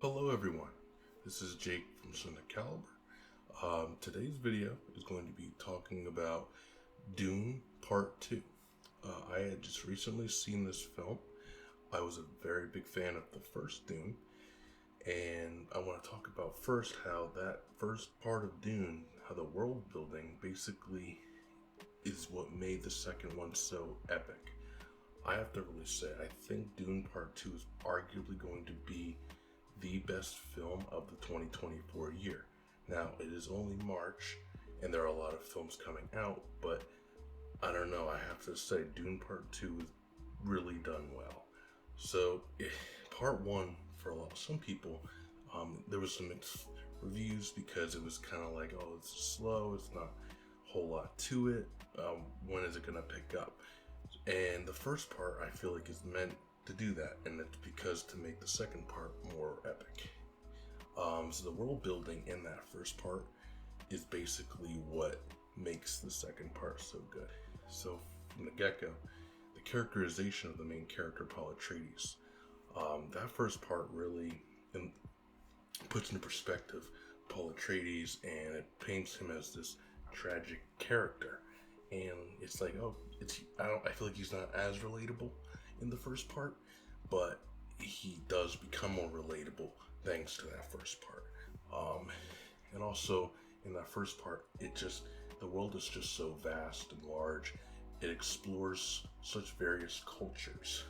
Hello everyone, this is Jake from CINECALIBER. Today's video is going to be talking about Dune Part II. I had just recently seen this film. I was a very big fan of the first Dune, and I want to talk about first how that first part of Dune, how the world building basically is what made the second one so epic. I have to really say, I think Dune Part 2 is arguably going to be the best film of the 2024 year. Now, it is only March, and there are a lot of films coming out, but I don't know, I have to say Dune Part 2 is really done well. So, Part 1, for some people, there was some mixed reviews because it was kind of like, oh, it's slow, it's not a whole lot to it, when is it going to pick up? And the first part, I feel like, is meant to do that, and it's because to make the second part more epic. So the world building in that first part is basically what makes the second part so good. So from the get-go, the characterization of the main character, Paul Atreides, that first part really puts into perspective Paul Atreides, and it paints him as this tragic character. And it's like, oh, I feel like he's not as relatable in the first part, but he does become more relatable thanks to that first part. And also in that first part, the world is just so vast and large. It explores such various cultures.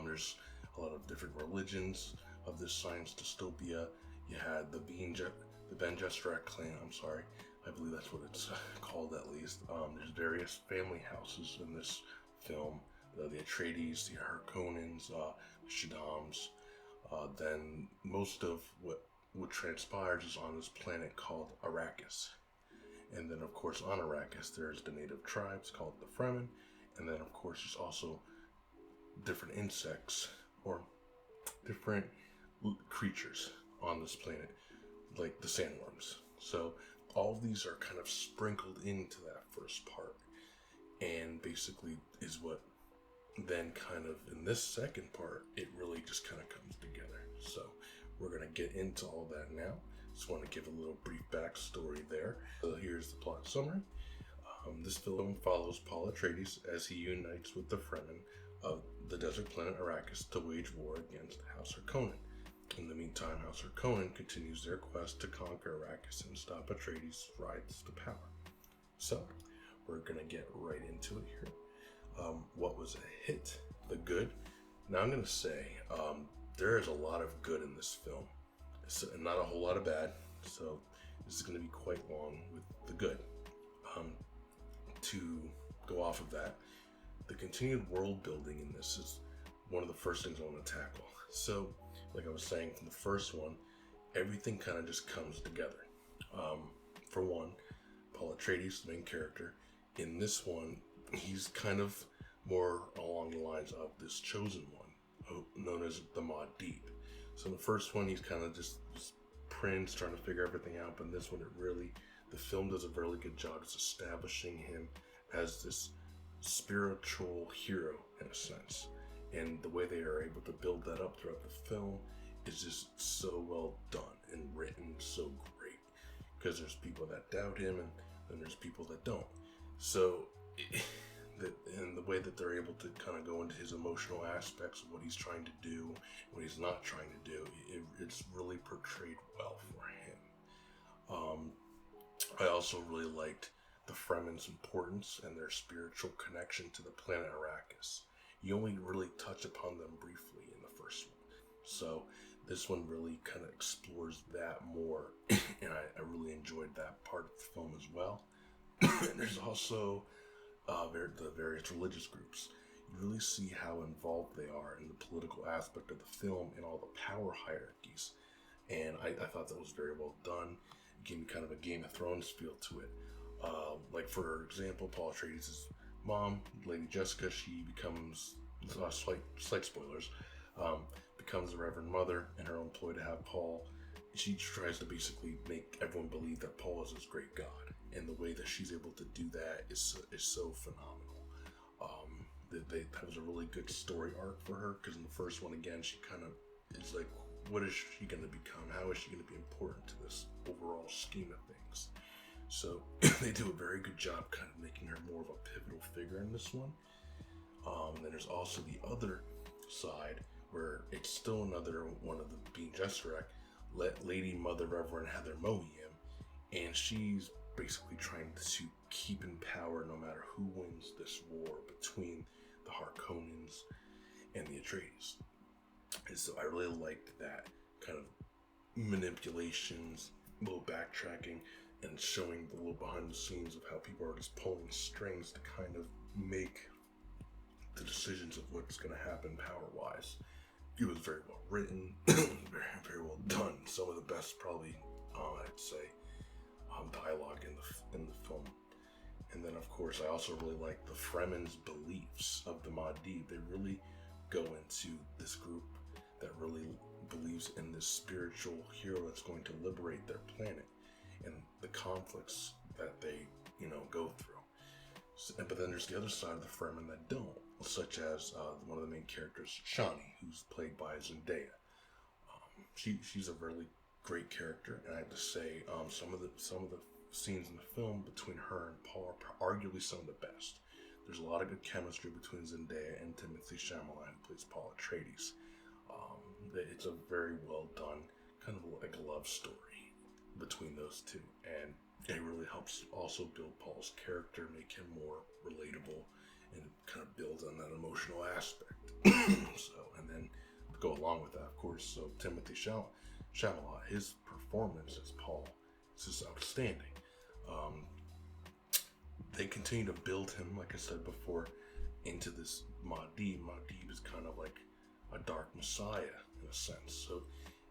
There's a lot of different religions of this science dystopia. You had the Ben Gesserit clan, I believe that's what it's called at least. There's various family houses in this film. The Atreides, the Harkonnens, the Shaddams. Then most of what transpires is on this planet called Arrakis. And then of course on Arrakis there's the native tribes called the Fremen. And then of course there's also different insects or different creatures on this planet, like the sandworms. So all of these are kind of sprinkled into that first part, and basically is what then kind of in this second part, it really just kind of comes together. So we're going to get into all that now. Just want to give a little brief backstory there. So here's the plot summary. This film follows Paul Atreides as he unites with the Fremen of the desert planet Arrakis to wage war against House Harkonnen. In the meantime, House Harkonnen continues their quest to conquer Arrakis and stop Atreides' rise to power. So, we're going to get right into it here. What was a hit? The good? Now I'm going to say, there is a lot of good in this film, and not a whole lot of bad, so this is going to be quite long with the good. To go off of that, the continued world building in this is one of the first things I want to tackle. So, like I was saying from the first one, everything kind of just comes together. For one, Paul Atreides, the main character, in this one, he's kind of more along the lines of this chosen one, known as the Deep. So in the first one, he's kind of just prince trying to figure everything out, but in this one, the film does a really good job of establishing him as this spiritual hero in a sense. And the way they are able to build that up throughout the film is just so well done and written so great. Because there's people that doubt him, and then there's people that don't. So, and the way that they're able to kind of go into his emotional aspects of what he's trying to do, what he's not trying to do, it's really portrayed well for him. I also really liked the Fremen's importance and their spiritual connection to the planet Arrakis. You only really touch upon them briefly in the first one. So this one really kind of explores that more, and I really enjoyed that part of the film as well. And there's also the various religious groups. You really see how involved they are in the political aspect of the film and all the power hierarchies. And I thought that was very well done. It gave me kind of a Game of Thrones feel to it. Like for example, Paul Atreides' mom, Lady Jessica, she becomes, slight spoilers, becomes the Reverend Mother in her own ploy to have Paul. She tries to basically make everyone believe that Paul is this great god, and the way that she's able to do that is so phenomenal. That was a really good story arc for her, because in the first one, again, she kind of is like what is she going to become? How is she going to be important to this overall scheme of things? So they do a very good job kind of making her more of a pivotal figure in this one. Then there's also the other side where it's still another one of the Bene Gesserit, Lady Mother Reverend Heather Mohiam, and she's basically trying to keep in power no matter who wins this war between the Harkonnens and the Atreides. And so I really liked that kind of manipulations, a little backtracking, and showing the little behind the scenes of how people are just pulling strings to kind of make the decisions of what's going to happen power-wise. It was very well written, very, very well done. Some of the best, probably, I'd say, dialogue in the film. And then, of course, I also really like the Fremen's beliefs of the Mahdi. They really go into this group that really believes in this spiritual hero that's going to liberate their planet and the conflicts that they, go through. But then there's the other side of the Fremen that don't, such as one of the main characters, Shani, who's played by Zendaya. She's a really great character, and I have to say, some of the scenes in the film between her and Paul are arguably some of the best. There's a lot of good chemistry between Zendaya and Timothée Chalamet, who plays Paul Atreides. It's a very well done, kind of like a love story between those two, and it really helps also build Paul's character, make him more relatable, and kind of build on that emotional aspect. And then to go along with that, of course, so Timothée Chalamet, his performance as Paul is just outstanding. They continue to build him, like I said before, into this Mahdi. Mahdi is kind of like a dark messiah in a sense. So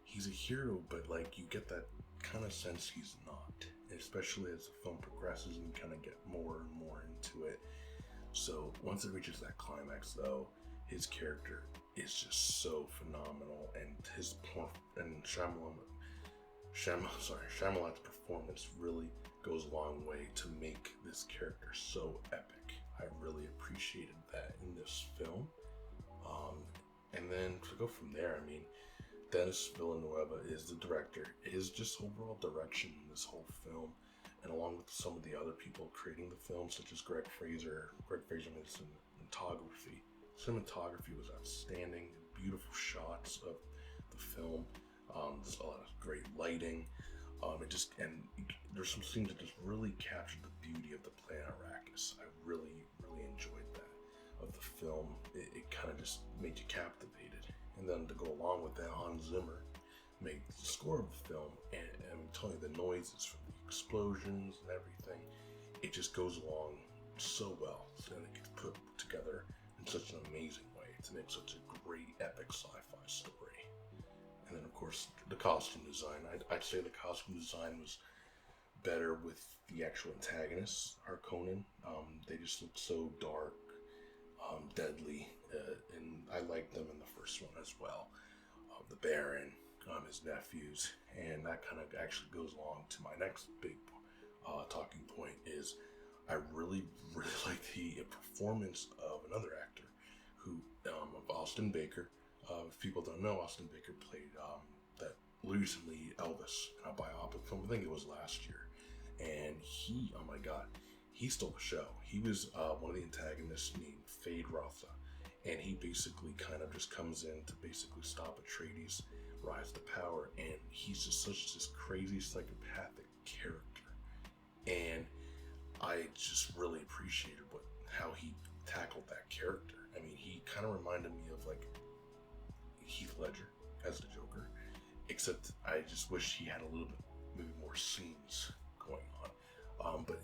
he's a hero, but like you get that kind of sense he's not, especially as the film progresses and you kind of get more and more into it. So once it reaches that climax, though, his character is just so phenomenal, and Shyamalan's performance really goes a long way to make this character so epic. I really appreciated that in this film. And then to go from there, I mean, Denis Villeneuve is the director. His just overall direction in this whole film, and along with some of the other people creating the film, such as Greg Fraser made cinematography. Cinematography was outstanding. Beautiful shots of the film. There's a lot of great lighting. There's some scenes that just really captured the beauty of the planet Arrakis. I really, really enjoyed that of the film. It kind of just made you captivated. And then to go along with that, Hans Zimmer made the score of the film, and I'm telling you, the noises from the explosions and everything, it just goes along so well, and it gets put together in such an amazing way to make such a great epic sci-fi story. And then of course the costume design, I'd say the costume design was better with the actual antagonists, Harkonnen. They just looked so dark, deadly, and I liked them in the first one as well. The Baron, his nephews, and that kind of actually goes along to my next big talking point is I really, really like the performance of another actor of Austin Baker. If people don't know, Austin Baker played that recently Elvis in a biopic film. I think it was last year, and he, oh my god, he stole the show. He was one of the antagonists named Fade Rotha, and he basically kind of just comes in to basically stop Atreides' rise to power, and he's just such this crazy psychopathic character, and I just really appreciated how he tackled that character. I mean, he kind of reminded me of like Heath Ledger as the Joker, except I just wish he had a little bit maybe more scenes going on. But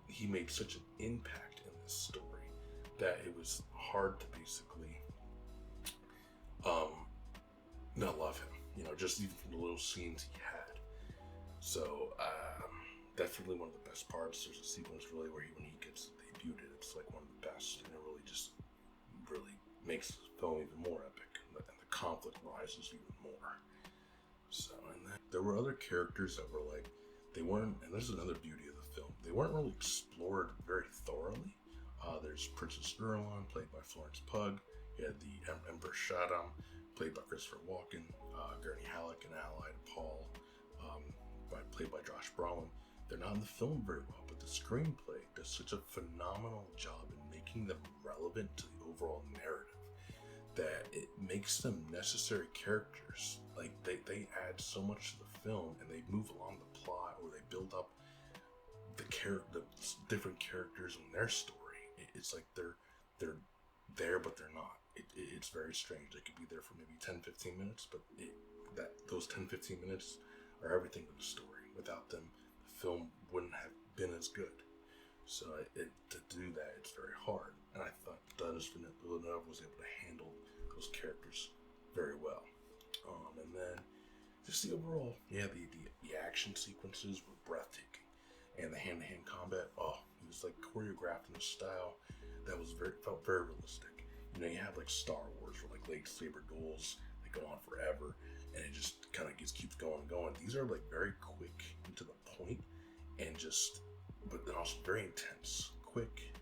he made such an impact in this story that it was hard to basically not love him, just even from the little scenes he had. So definitely one of the best parts. There's a sequence really where when he gets debuted, it's like one of the best, and it really makes the film even more epic, and the conflict rises even more. So, and then there were other characters that were like, they weren't, and this is another beauty of the film, they weren't really explored very thoroughly. There's Princess Irulan, played by Florence Pugh. We had the Emperor Shaddam, played by Christopher Walken, Gurney Halleck, an ally to Paul, played by Josh Brolin. They're not in the film very well, but the screenplay does such a phenomenal job in making them relevant to the overall narrative that it makes them necessary characters. Like they add so much to the film, and they move along the plot, or they build up the different characters in their story. It's like they're there, but they're not. It's very strange. They could be there for maybe 10-15 minutes, but those 10-15 minutes are everything in the story. Without them, the film wouldn't have been as good. So to do that, it's very hard. And I thought Denis Villeneuve was able to handle those characters very well. And then just the overall, the action sequences were breathtaking, and the hand-to-hand combat, it was like choreographed in a style that felt very realistic. You know, you have like Star Wars, or like lightsaber duels that go on forever, and it just kind of keeps going. These are like very quick and to the point, and but then also very intense, quick,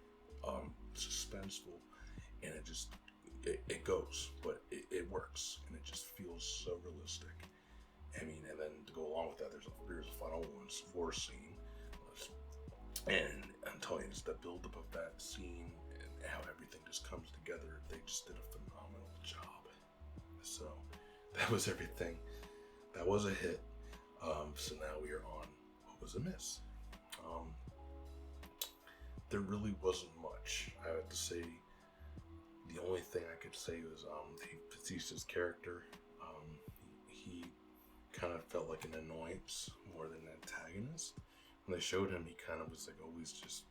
suspenseful, and it goes, but it works, and it just feels so realistic. I mean, and then to go along with that, there's a final war scene, and I'm telling you, just the build-up of that scene and how everything just comes together, they just did a phenomenal job. So that was everything. That was a hit. So now we are on what was a miss. There really wasn't much. I have to say, the only thing I could say was Batista's character. He kind of felt like an annoyance more than an antagonist. When they showed him, he kind of was like always just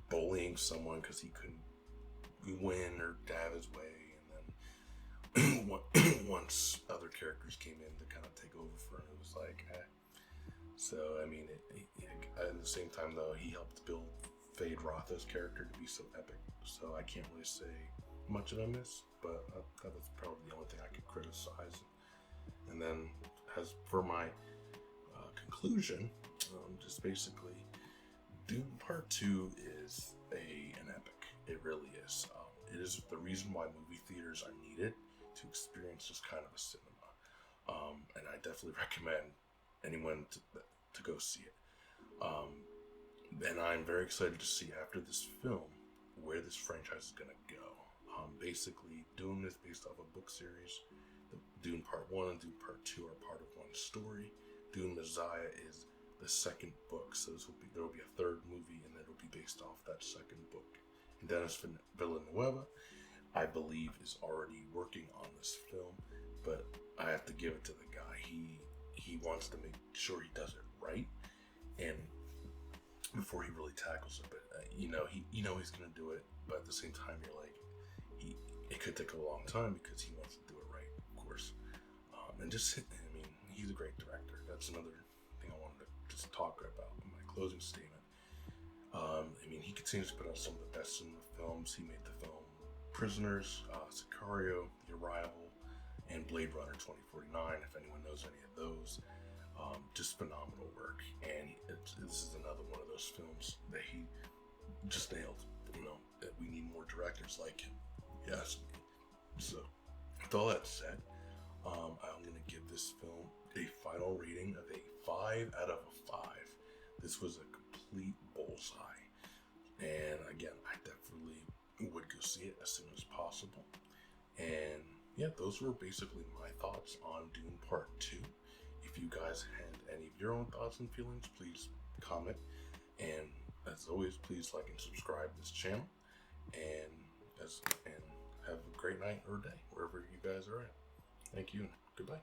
bullying someone because he couldn't win or have his way. And then once other characters came in to kind of take over for him, it was like, So, I mean, at the same time, though, he helped build Fade Rotha's character to be so epic. So I can't really say much of a miss, but that was probably the only thing I could criticize. And then, as for my conclusion, just basically, Dune Part II is an epic. It really is. It is the reason why movie theaters are needed to experience this kind of a cinema. And I definitely recommend anyone to go see it. And I'm very excited to see after this film where this franchise is going to go. Basically, Dune is based off a book series. Dune Part 1 and Dune Part 2 are part of one story. Dune Messiah is the second book, so there will be a third movie, and then it'll be based off that second book. And Denis Villeneuve, I believe, is already working on this film, but I have to give it to the guy. He wants to make sure he does it right, and before he really tackles it. But he's gonna do it, but at the same time, you're like, it could take a long time because he wants to do it right, of course. He's a great director. That's another thing I wanted to just talk about in my closing statement. He continues to put out some of the best in the films. He made the film Prisoners, Sicario, The Arrival, and Blade Runner 2049, if anyone knows any of those. Just phenomenal work, and this is another one of those films that he just nailed. That we need more directors like him. Yes. So, with all that said, I'm going to give this film a final rating of a 5 out of a 5. This was a complete bullseye, and again, I definitely would go see it as soon as possible. And yeah, those were basically my thoughts on Dune Part 2. If you guys had any of your own thoughts and feelings, please comment. And as always, please like and subscribe to this channel. And have a great night or day, wherever you guys are at. Thank you, and goodbye.